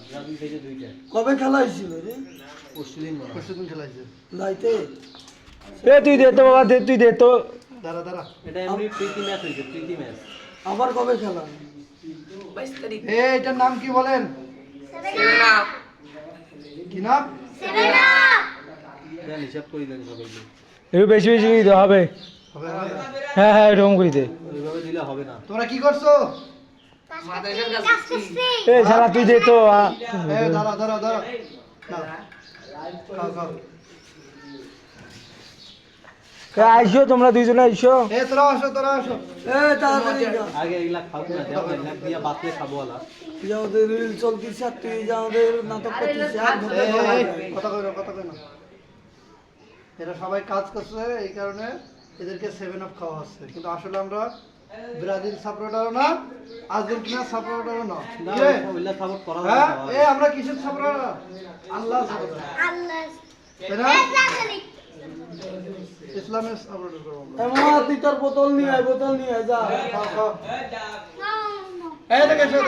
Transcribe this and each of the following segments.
Brazil থেকে 2টা। কবে খেলা হয়েছিল রে? পরশুদিন খেলা হয়েছে। লাইতে তুই দে তো বাবা, তুই দে তো। দাঁড়া এটা এমনি প্রীতি ম্যাচ হয়েছে, প্রীতি ম্যাচ। আবার কবে খেলা? 22 তারিখ। এটার নাম কি বলেন? কি নাম? দেন হিসাব করে দেন সবাইকে। একটু বেশি বেশি দিতে হবে। হবে। হ্যাঁ হ্যাঁ, এরকম করিতে। ওইভাবে দিলে হবে না। তোমরা কি করছো? মাদ্রাসার কাছে এই শালা তুই দে তো। দাঁড়া নাও। খাও। আইসো তোমরা দুইজনে আইসো। তোরা আসো। তাড়াতাড়ি যা। আগে এগুলা খাবো না, দেওয়া এগুলা দিয়ে বাতলে খাবো আলা। তুই আমাদের রিল চলতিস আর তুই যে আমাদের নাটক করতিস আর ধরতে কথা কই না। এরা সবাই কাজ করছে, এই কারণে এদেরকে 7 আপ খাওয়া হচ্ছে, কিন্তু আসলে আমরা ব্রাজিল সাপোর্টারও না, আর্জেন্টিনা সাপোর্টারও না। না, কি রে? ওইগুলা সাপোর্ট করা হবে হ্যাঁ, না। আমরা কিসের সাপোর্টার? আল্লাহ সাপোর্টার। তাই না? ইসলামের সাপোর্টার করব আমরা। এমন তুই তোর বোতল নিয়ে আয় যা। খাও। দেখে এসো।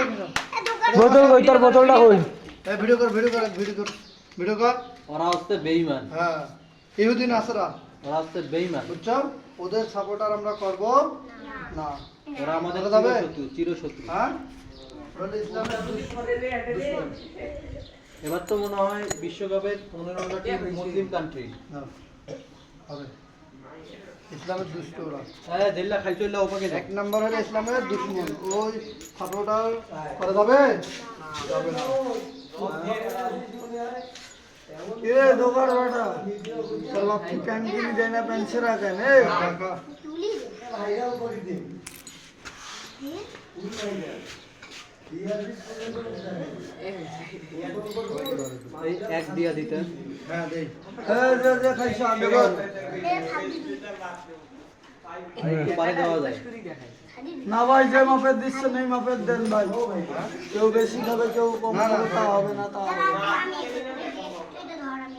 বোতল কই, তোর বোতলটা কই? ভিডিও কর। ওরা হচ্ছে বেঈমান, হ্যাঁ, ইহুদি নাসারা, ওরা হচ্ছে বেঈমান। বুঝছো? ওদের সাপোর্টার আমরা করব না। ওরা আমাদের ওরা যাবে? চিরশত্রু। হ্যাঁ, ওরা ইসলামের দুশমন। এবার তো মনে হয় বিশ্বকাপের 15টা টিম মুসলিম কান্ট্রি। না, হবে। ইসলামের দুষ্ট ওরা। হ্যাঁ, জেল্লা খাইছো ইল্লা ওপাকে এক নাম্বার হলো ইসলামের দুশমন। ওই সাপোর্টার করা যাবে? যাবে না। এ দোকান বেটা তোর বাপ কি প্যান্ট কিনে দেয় না, প্যান্ট ছেঁড়া কেন? এই এক দিয়া দিতে। হ্যাঁ, দেই। যে খাইছো আমি বল। আর একটু বাড়ি দেওয়া যায়। না ভাই, যে মাপের দিচ্ছে নেই মাপের দেন ভাই। কেউ বেশি খাবে, কেউ কম খাবে, তা হবে না।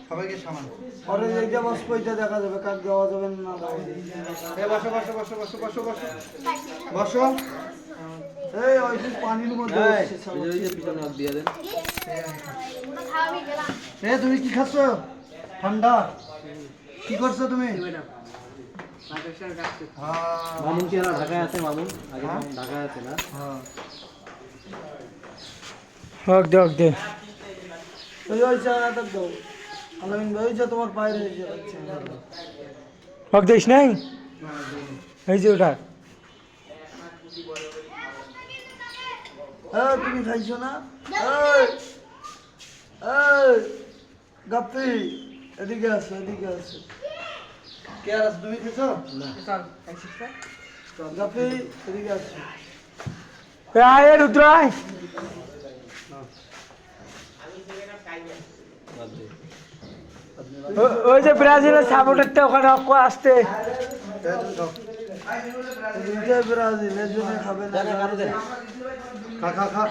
সবাইকে সামান। পরে যেটা বস পইতে দেখা যাবে কাক দেওয়া যাবে না দেওয়া যাবে। বসো। এই ওই যে পানির মধ্যে এই, বসছে সব। ওই যে পিছনে হাত দিয়ে দেন। তুমি কি খাচ্ছ? ঠান্ডা। কি করছো তুমি? মাদ্রাসার কাছে। হ্যাঁ। মামুন কি এরা ঢাকায় আছে? মামুন আগে ঢাকায় আছে না? হ্যাঁ। হক দে। ওই চানা তক দাও। আলামিন ভাই যে তোমার পায়ে রয়েছে আচ্ছা। হক দিস নাই? এই যে ওটা। তুমি খাইছো না? এই এই গাপ্পি এদিকে আসো। কে আর তুমি খেয়েছো? চল একসাথে। গাপ্পি এদিকে আসো। আয় রুদ্র আয়। বাদ দে। ওই যে ব্রাজিলের সাপোর্টারটা ওখানে আসতে। দুইটাই ব্রাজিল, এর জন্য খাবে না। দেন, কারো দেন। খা।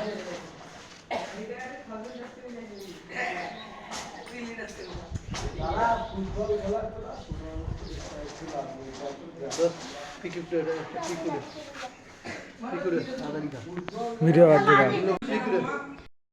পিকুরে, তাড়াতাড়ি খা। ভিডিও পিকুরে।